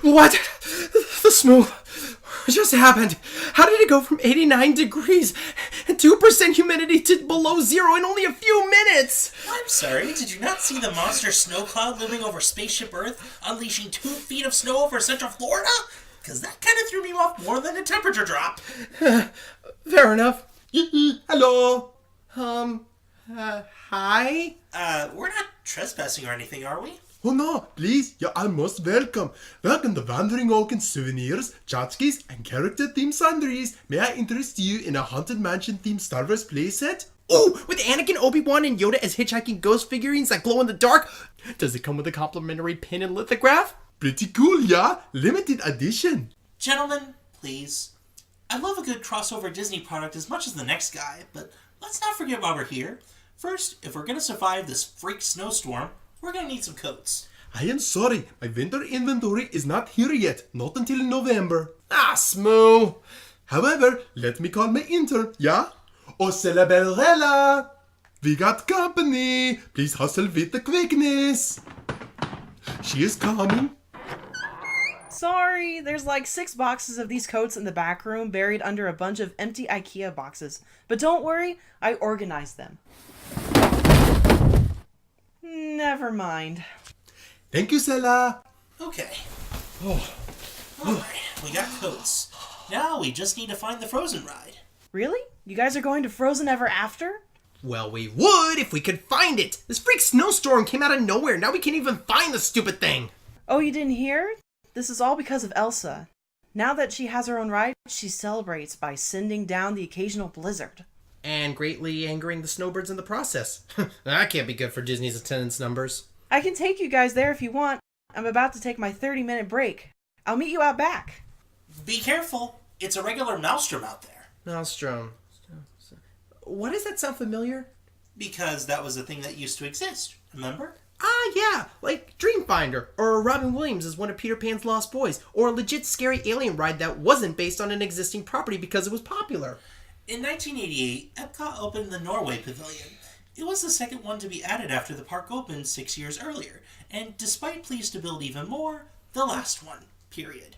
What? The snow just happened. How did it go from 89 degrees and 2% humidity to below zero in only a few minutes? I'm sorry, did you not see the monster snow cloud looming over Spaceship Earth, unleashing 2 feet of snow over Central Florida? Because that kind of threw me off more than the temperature drop. Fair enough. Hello. Hi? We're not trespassing or anything, are we? Oh no, please, you are most welcome. Welcome to Wandering Oaken Souvenirs, tchotchkes, and character-themed sundries. May I interest you in a Haunted Mansion-themed Star Wars playset? Oh, with Anakin, Obi-Wan, and Yoda as hitchhiking ghost figurines that glow in the dark? Does it come with a complimentary pin and lithograph? Pretty cool, yeah? Limited edition. Gentlemen, please. I love a good crossover Disney product as much as the next guy, but let's not forget why we're here. First, if we're going to survive this freak snowstorm, we're going to need some coats. I am sorry, my winter inventory is not here yet, not until November. Ah, Smoo. However, let me call my intern, yeah? Oh, CellaBellaRella! We got company! Please hustle with the quickness! She is coming. Sorry, there's like 6 boxes of these coats in the back room buried under a bunch of empty IKEA boxes. But don't worry, I organized them. Never mind. Thank you, Cella. Okay. Alright, we got coats. Now we just need to find the Frozen ride. Really? You guys are going to Frozen Ever After? Well, we would if we could find it. This freak snowstorm came out of nowhere. Now we can't even find the stupid thing. Oh, you didn't hear? This is all because of Elsa. Now that she has her own ride, she celebrates by sending down the occasional blizzard. And greatly angering the snowbirds in the process. That can't be good for Disney's attendance numbers. I can take you guys there if you want. I'm about to take my 30-minute break. I'll meet you out back. Be careful. It's a regular maelstrom out there. Maelstrom. Why does that sound familiar? Because that was a thing that used to exist, remember? Ah, yeah, like Dreamfinder, or Robin Williams as one of Peter Pan's Lost Boys, or a legit scary alien ride that wasn't based on an existing property because it was popular. In 1988, Epcot opened the Norway Pavilion. It was the second one to be added after the park opened 6 years earlier, and despite pleas to build even more, the last one, period.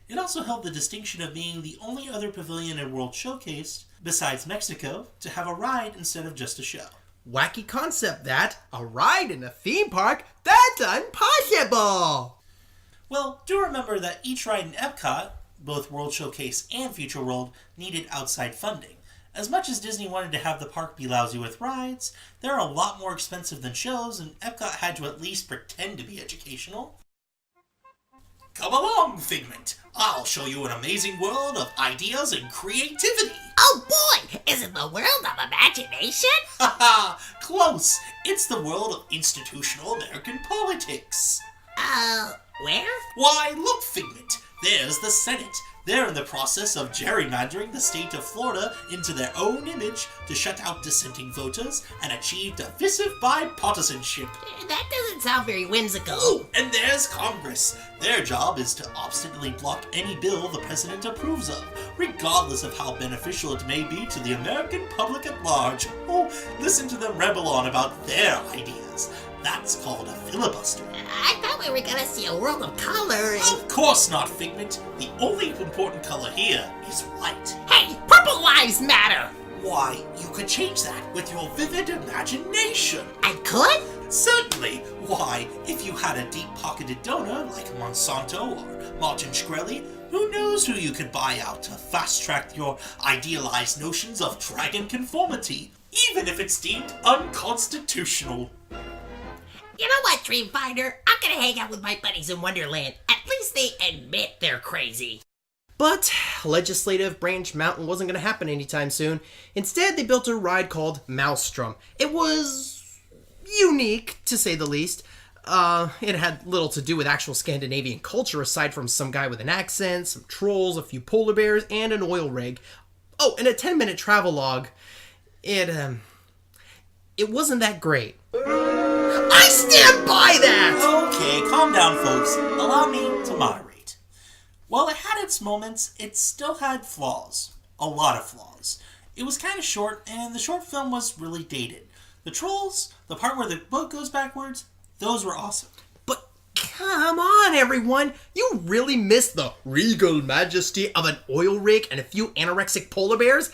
It also held the distinction of being the only other pavilion in World Showcase, besides Mexico, to have a ride instead of just a show. Wacky concept that. A ride in a theme park? That's impossible! Well, do remember that each ride in Epcot, both World Showcase and Future World, needed outside funding. As much as Disney wanted to have the park be lousy with rides, they're a lot more expensive than shows, and Epcot had to at least pretend to be educational. Come along, Figment. I'll show you an amazing world of ideas and creativity. Oh boy, is it the world of imagination? Haha, close. It's the world of institutional American politics. Where? Why, look, Figment. There's the Senate. They're in the process of gerrymandering the state of Florida into their own image to shut out dissenting voters and achieve divisive bipartisanship. That doesn't sound very whimsical. Ooh, and there's Congress. Their job is to obstinately block any bill the president approves of, regardless of how beneficial it may be to the American public at large. Oh, listen to them rebel on about their ideas. That's called a filibuster. I thought we were gonna see a world of color. Of course not, Figment. The only important color here is white. Hey, purple lives matter! Why, you could change that with your vivid imagination. I could? Certainly. Why, if you had a deep-pocketed donor like Monsanto or Martin Shkreli, who knows who you could buy out to fast-track your idealized notions of dragon conformity, even if it's deemed unconstitutional. You know what, Dreamfinder? I'm gonna hang out with my buddies in Wonderland. At least they admit they're crazy. But legislative branch mountain wasn't going to happen anytime soon. Instead, they built a ride called Maelstrom. It was unique, to say the least. It had little to do with actual Scandinavian culture aside from some guy with an accent, some trolls, a few polar bears, and an oil rig. Oh, and a 10-minute travelogue. It wasn't that great. I stand by that! Okay, calm down, folks. Allow me to moderate. While it had its moments, it still had flaws. A lot of flaws. It was kind of short, and the short film was really dated. The trolls, the part where the boat goes backwards, those were awesome. But Come on, everyone! You really missed the regal majesty of an oil rig and a few anorexic polar bears?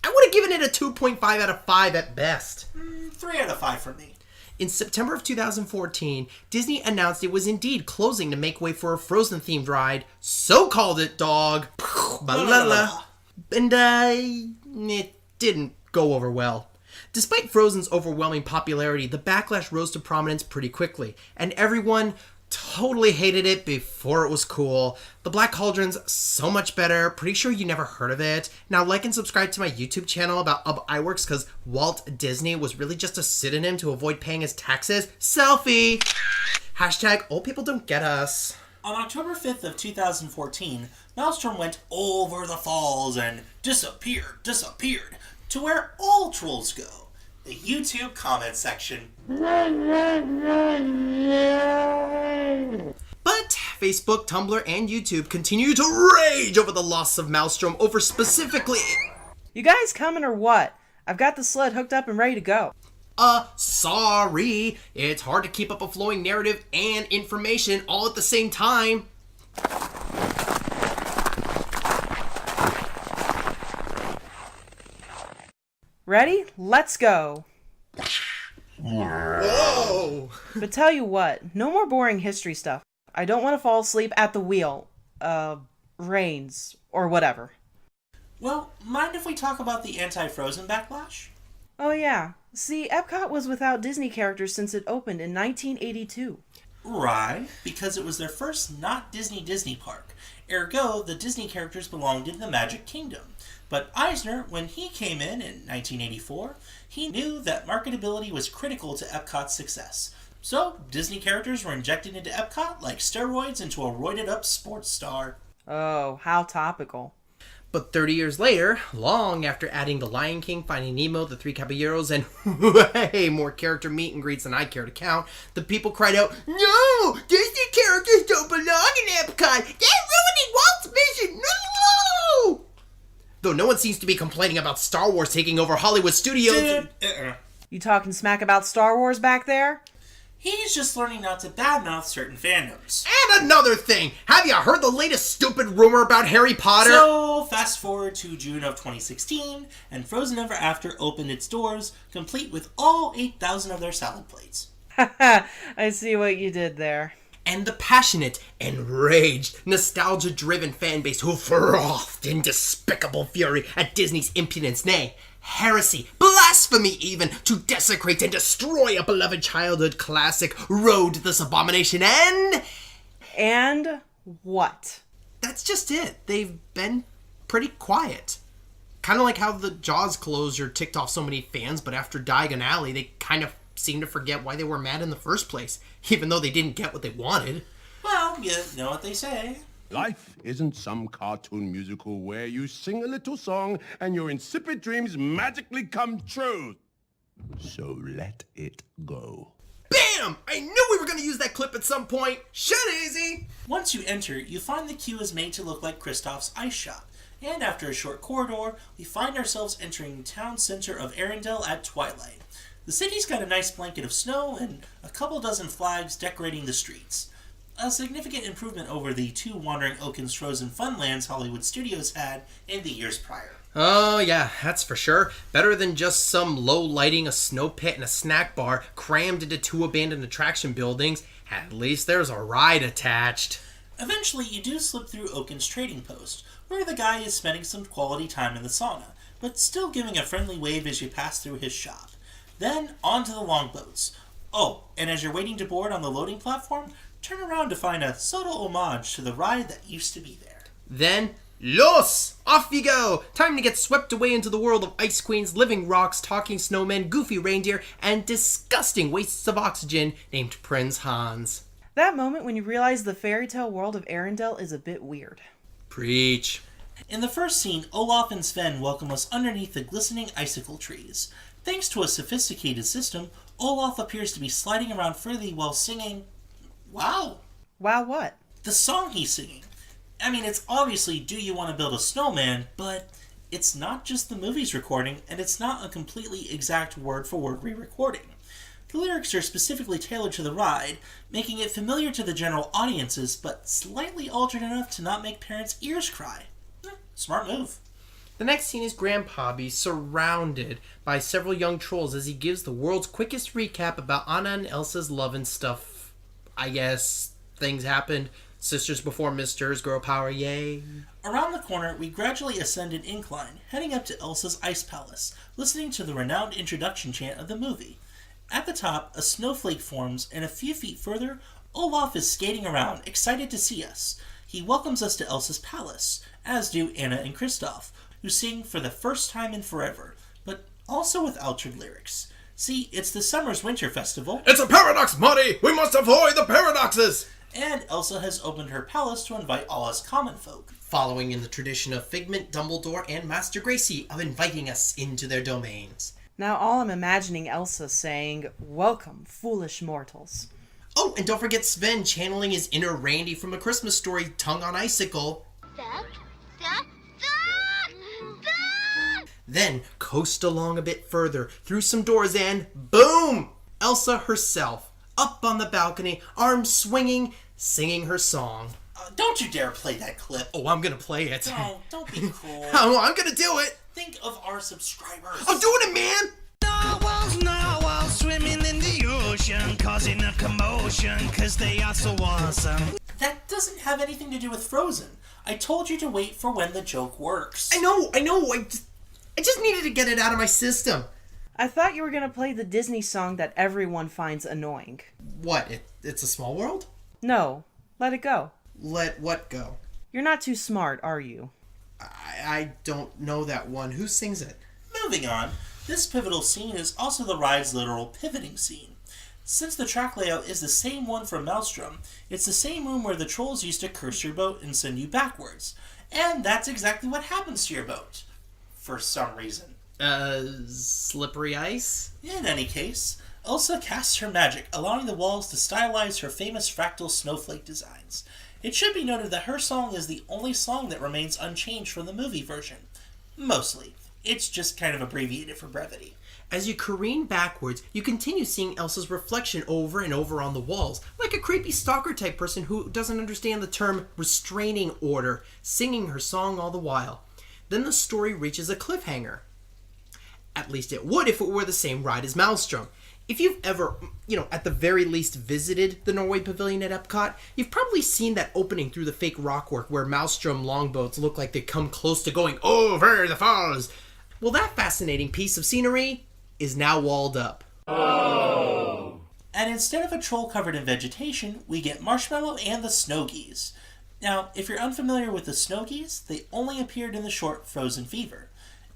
I would have given it a 2.5 out of 5 at best. 3 out of 5 for me. In September of 2014, Disney announced it was indeed closing to make way for a Frozen-themed ride. So called it, dog. Balala. And, it didn't go over well. Despite Frozen's overwhelming popularity, the backlash rose to prominence pretty quickly, and everyone totally hated it before it was cool. The Black Cauldron's so much better. Pretty sure you never heard of it. Now like and subscribe to my YouTube channel about iWorks because Walt Disney was really just a pseudonym to avoid paying his taxes. Selfie! Hashtag old people don't get us. On October 5th of 2014, Maelstrom went over the falls and disappeared to where all trolls go. The YouTube comment section. But Facebook, Tumblr, and YouTube continue to rage over the loss of Maelstrom over specifically... You guys coming or what? I've got the sled hooked up and ready to go. Sorry. It's hard to keep up a flowing narrative and information all at the same time. Ready? Let's go. Whoa! But tell you what, no more boring history stuff. I don't want to fall asleep at the wheel. Reigns, or whatever. Well, mind if we talk about the anti-Frozen backlash? Oh yeah. See, Epcot was without Disney characters since it opened in 1982. Right, because it was their first not Disney park. Ergo, the Disney characters belonged in the Magic Kingdom. But Eisner, when he came in 1984, he knew that marketability was critical to Epcot's success. So, Disney characters were injected into Epcot like steroids into a roided-up sports star. Oh, how topical. But 30 years later, long after adding The Lion King, Finding Nemo, The Three Caballeros, and way more character meet and greets than I care to count, the people cried out, "No! Disney characters don't belong in Epcot! They're ruining Walt's mission! No!" Though no one seems to be complaining about Star Wars taking over Hollywood studios. You talking smack about Star Wars back there? He's just learning not to badmouth certain fandoms. And another thing, have you heard the latest stupid rumor about Harry Potter? So, fast forward to June of 2016, and Frozen Ever After opened its doors, complete with all 8,000 of their salad plates. I see what you did there. And the passionate, enraged, nostalgia-driven fanbase who frothed in despicable fury at Disney's impudence, nay, heresy, blasphemy even, to desecrate and destroy a beloved childhood classic, rode this abomination, And what? that's just it. They've been pretty quiet. Kind of like how the Jaws closure ticked off so many fans, but after Diagon Alley, they kind of seemed to forget why they were mad in the first place, even though they didn't get what they wanted. Well, you know what they say. Life isn't some cartoon musical where you sing a little song and your insipid dreams magically come true. So let it go. Bam! I knew we were going to use that clip at some point. Shut easy! Once you enter, you find the queue is made to look like Kristoff's ice shop. And after a short corridor, we find ourselves entering the town center of Arendelle at twilight. The city's got a nice blanket of snow and a couple dozen flags decorating the streets. A significant improvement over the 2 Wandering Oaken's Frozen Funlands Hollywood Studios had in the years prior. Oh yeah, that's for sure. Better than just some low lighting, a snow pit, and a snack bar crammed into 2 abandoned attraction buildings. At least there's a ride attached. Eventually, you do slip through Oaken's trading post, where the guy is spending some quality time in the sauna, but still giving a friendly wave as you pass through his shop. Then, on to the longboats. Oh, and as you're waiting to board on the loading platform, turn around to find a subtle homage to the ride that used to be there. Then, los! Off you go! Time to get swept away into the world of ice queens, living rocks, talking snowmen, goofy reindeer, and disgusting wastes of oxygen named Prince Hans. That moment when you realize the fairy tale world of Arendelle is a bit weird. Preach. In the first scene, Olaf and Sven welcome us underneath the glistening icicle trees. Thanks to a sophisticated system, Olaf appears to be sliding around freely while singing... Wow! Wow, what? The song he's singing. I mean, it's obviously Do You Want to Build a Snowman, but it's not just the movie's recording, and it's not a completely exact word-for-word re-recording. The lyrics are specifically tailored to the ride, making it familiar to the general audiences, but slightly altered enough to not make parents' ears cry. Smart move. The next scene is Grandpa be surrounded by several young trolls as he gives the world's quickest recap about Anna and Elsa's love and stuff. I guess things happened. Sisters before misters, girl power, yay. Around the corner, we gradually ascend an incline, heading up to Elsa's ice palace, listening to the renowned introduction chant of the movie. At the top, a snowflake forms, and a few feet further, Olaf is skating around, excited to see us. He welcomes us to Elsa's palace, as do Anna and Kristoff, who sing for the first time in forever, but also with altered lyrics. See, it's the summer's winter festival, It's a paradox, Marty! We must avoid the paradoxes! and Elsa has opened her palace to invite all us common folk. Following in the tradition of Figment, Dumbledore, and Master Gracie of inviting us into their domains. Now all I'm imagining Elsa saying, "Welcome, foolish mortals." Oh, and don't forget Sven channeling his inner Randy from A Christmas Story, tongue on icicle. Then coast along a bit further, through some doors, and boom! Elsa herself, up on the balcony, arms swinging, singing her song. Don't you dare play that clip. Oh, I'm gonna play it. No, don't be cruel. Oh, I'm gonna do it! Think of our subscribers. I'm doing it, man! Narwhals swimming in the ocean, causing a commotion, cause they are so awesome. That doesn't have anything to do with Frozen. I told you to wait for when the joke works. I know. I just needed to get it out of my system. I thought you were going to play the Disney song that everyone finds annoying. What? It's a small world? No, let it go. Let what go? You're not too smart, are you? I don't know that one. Who sings it? Moving on, this pivotal scene is also the ride's literal pivoting scene. Since the track layout is the same one from Maelstrom, it's the same room where the trolls used to curse your boat and send you backwards. And that's exactly what happens to your boat. For some reason. Slippery ice? In any case, Elsa casts her magic, allowing the walls to stylize her famous fractal snowflake designs. It should be noted that her song is the only song that remains unchanged from the movie version. Mostly. It's just kind of abbreviated for brevity. As you careen backwards, you continue seeing Elsa's reflection over and over on the walls, like a creepy stalker type person who doesn't understand the term restraining order, singing her song all the while. Then the story reaches a cliffhanger. At least it would if it were the same ride as Maelstrom. If you've ever, at the very least visited the Norway Pavilion at Epcot, you've probably seen that opening through the fake rockwork where Maelstrom longboats look like they come close to going over the falls. Well, that fascinating piece of scenery is now walled up. Oh. And instead of a troll covered in vegetation, we get Marshmallow and the Snow Geese. Now, if you're unfamiliar with the Snow Geese, they only appeared in the short Frozen Fever.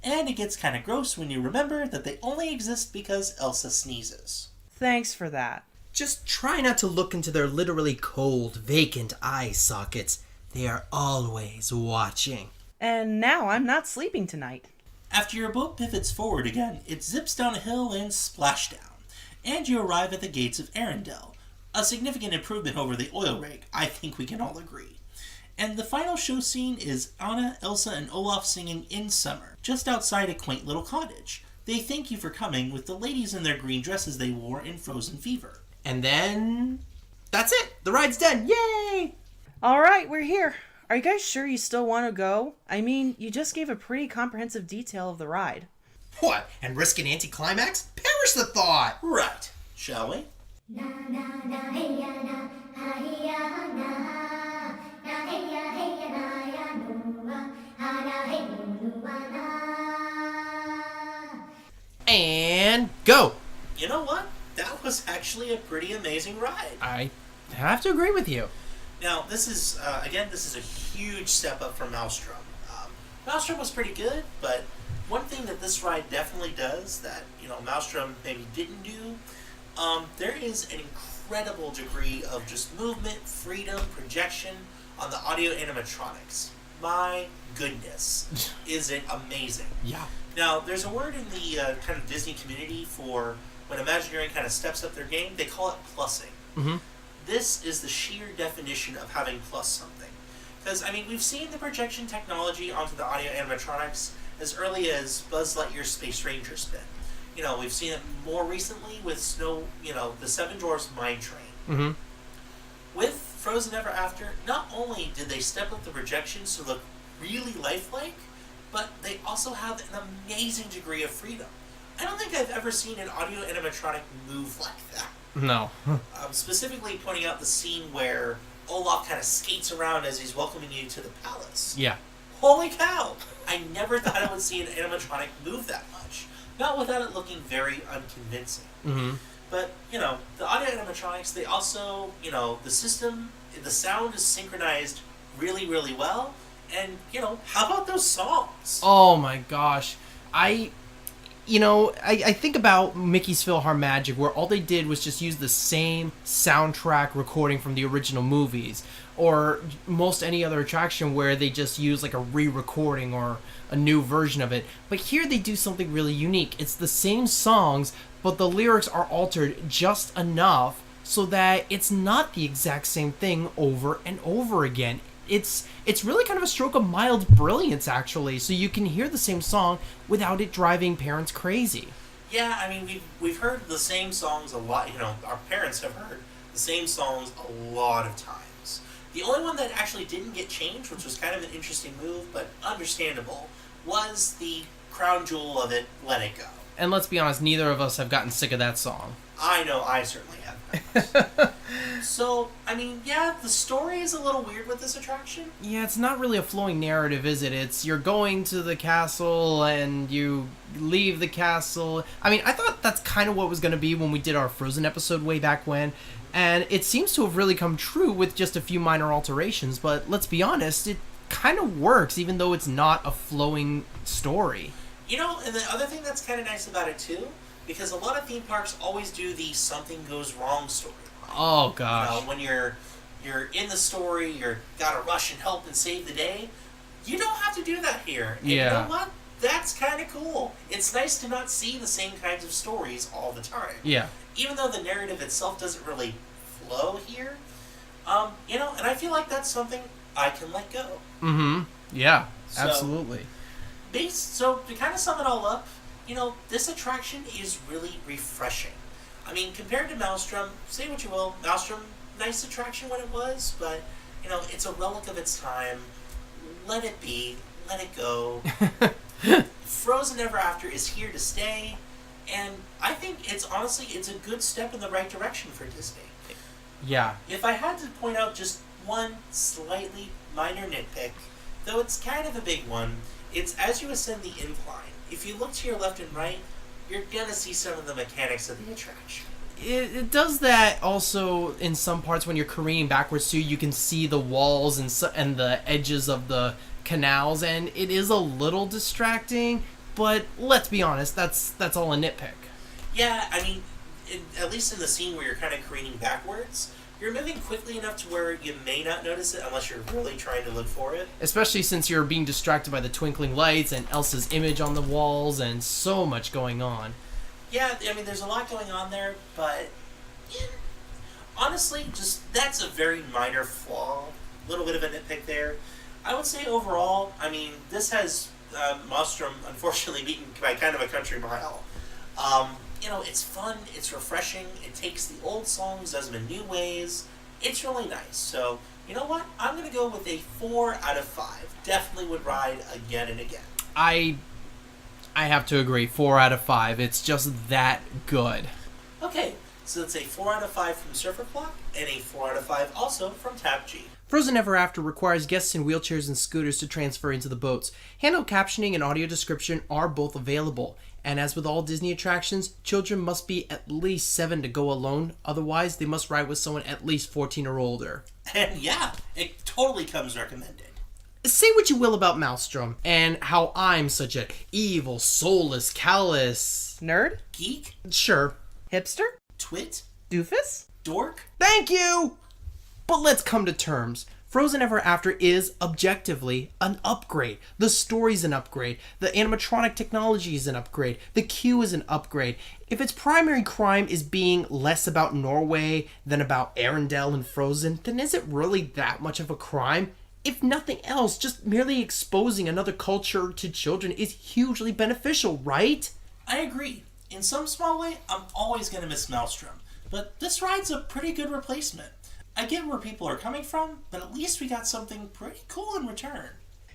And it gets kind of gross when you remember that they only exist because Elsa sneezes. Thanks for that. Just try not to look into their literally cold, vacant eye sockets. They are always watching. And now I'm not sleeping tonight. After your boat pivots forward again, it zips down a hill and splashdown. And you arrive at the gates of Arendelle. A significant improvement over the oil rig, I think we can all agree. And the final show scene is Anna, Elsa, and Olaf singing In Summer, just outside a quaint little cottage. They thank you for coming with the ladies in their green dresses they wore in Frozen Fever. And then... that's it! The ride's done! Yay! Alright, we're here. Are you guys sure you still want to go? I mean, you just gave a pretty comprehensive detail of the ride. What? And risk an anticlimax? Perish the thought! Right. Shall we? And go! You know what? That was actually a pretty amazing ride. I have to agree with you. Now, this is a huge step up from Maelstrom. Maelstrom was pretty good, but one thing that this ride definitely does that, Maelstrom maybe didn't do, there is an incredible degree of just movement, freedom, projection on the audio animatronics. My goodness, is it amazing. Yeah. Now, there's a word in the kind of Disney community for when Imagineering kind of steps up their game. They call it plussing. Mm-hmm. This is the sheer definition of having plus something. Because, we've seen the projection technology onto the audio animatronics as early as Buzz Lightyear's Space Ranger spin. we've seen it more recently with the Seven Dwarfs Mine Train. Mm-hmm. With Frozen Ever After, not only did they step up the projections to look really lifelike, but they also have an amazing degree of freedom. I don't think I've ever seen an audio animatronic move like that. No. Specifically pointing out the scene where Olaf kind of skates around as he's welcoming you to the palace. Yeah. Holy cow! I never thought I would see an animatronic move that much. Not without it looking very unconvincing. Mm-hmm. But, the audio animatronics, they also, the system, the sound is synchronized really, really well. And, how about those songs? Oh my gosh. I think about Mickey's PhilharMagic, where all they did was just use the same soundtrack recording from the original movies, or most any other attraction where they just use like a re-recording or a new version of it. But here they do something really unique. It's the same songs, but the lyrics are altered just enough so that it's not the exact same thing over and over again. It's really kind of a stroke of mild brilliance, actually, so you can hear the same song without it driving parents crazy. Yeah, I mean, we've heard the same songs a lot. Our parents have heard the same songs a lot of times. The only one that actually didn't get changed, which was kind of an interesting move, but understandable, was the crown jewel of it, Let It Go. And let's be honest, neither of us have gotten sick of that song. I know, I certainly have. So, I mean, yeah, the story is a little weird with this attraction. Yeah, it's not really a flowing narrative, is it? It's you're going to the castle and you leave the castle. I mean, I thought that's kind of what was going to be when we did our Frozen episode way back when. And it seems to have really come true with just a few minor alterations. But let's be honest, it kind of works, even though it's not a flowing story. And the other thing that's kind of nice about it, too, because a lot of theme parks always do the something goes wrong story. Oh, gosh. When you're in the story, you're gotta rush and help and save the day. You don't have to do that here. And Yeah. You know what? That's kind of cool. It's nice to not see the same kinds of stories all the time. Yeah. Even though the narrative itself doesn't really flow here, and I feel like that's something I can let go. Mm-hmm. Yeah, So- absolutely. So to kind of sum it all up, this attraction is really refreshing. I mean, compared to Maelstrom, say what you will, Maelstrom, nice attraction when it was, but, it's a relic of its time. Let it be. Let it go. Frozen Ever After is here to stay, and I think it's a good step in the right direction for Disney. Yeah. If I had to point out just one slightly minor nitpick, though it's kind of a big one, it's as you ascend the incline. If you look to your left and right, you're gonna see some of the mechanics of the attraction. It does that also in some parts when you're careening backwards too. You can see the walls and the edges of the canals, and it is a little distracting. But let's be honest, that's all a nitpick. Yeah, I mean, at least in the scene where you're kind of careening backwards, you're moving quickly enough to where you may not notice it unless you're really trying to look for it. Especially since you're being distracted by the twinkling lights and Elsa's image on the walls and so much going on. Yeah, I mean, there's a lot going on there, but honestly, that's a very minor flaw. A little bit of a nitpick there. I would say overall, I mean, this has Maelstrom unfortunately beaten by kind of a country mile. It's fun, it's refreshing, it takes the old songs, does them in new ways. It's really nice. So, you know what? I'm going to go with a 4 out of 5. Definitely would ride again and again. I have to agree, 4 out of 5. It's just that good. Okay, so it's a 4 out of 5 from SurferClock and a 4 out of 5 also from TAP-G. Frozen Ever After requires guests in wheelchairs and scooters to transfer into the boats. Handheld captioning and audio description are both available. And as with all Disney attractions, children must be at least 7 to go alone. Otherwise, they must ride with someone at least 14 or older. And yeah, it totally comes recommended. Say what you will about Maelstrom and how I'm such a evil, soulless, callous... Nerd? Geek? Sure. Hipster? Twit? Doofus? Dork? Thank you! But let's come to terms. Frozen Ever After is, objectively, an upgrade. The story's an upgrade. The animatronic technology is an upgrade. The queue is an upgrade. If its primary crime is being less about Norway than about Arendelle and Frozen, then is it really that much of a crime? If nothing else, just merely exposing another culture to children is hugely beneficial, right? I agree. In some small way, I'm always going to miss Maelstrom, but this ride's a pretty good replacement. I get where people are coming from, but at least we got something pretty cool in return.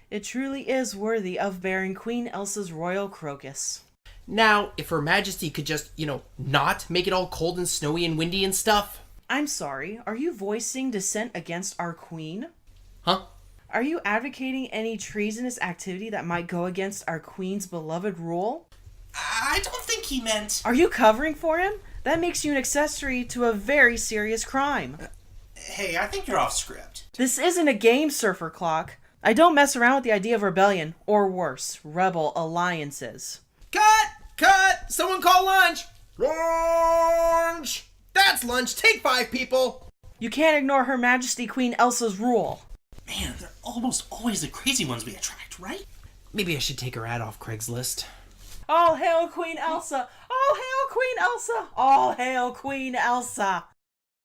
It truly is worthy of bearing Queen Elsa's royal crocus. Now, if Her Majesty could just, not make it all cold and snowy and windy and stuff. I'm sorry, are you voicing dissent against our queen? Huh? Are you advocating any treasonous activity that might go against our queen's beloved rule? I don't think he meant... Are you covering for him? That makes you an accessory to a very serious crime. Hey, I think you're off script. This isn't a game, SurferClock. I don't mess around with the idea of rebellion, or worse, rebel alliances. Cut! Someone call lunch! Lunch! That's lunch! Take 5, people! You can't ignore Her Majesty Queen Elsa's rule. Man, they're almost always the crazy ones we attract, right? Maybe I should take her ad off Craigslist. All hail Queen Elsa! All hail Queen Elsa! All hail Queen Elsa!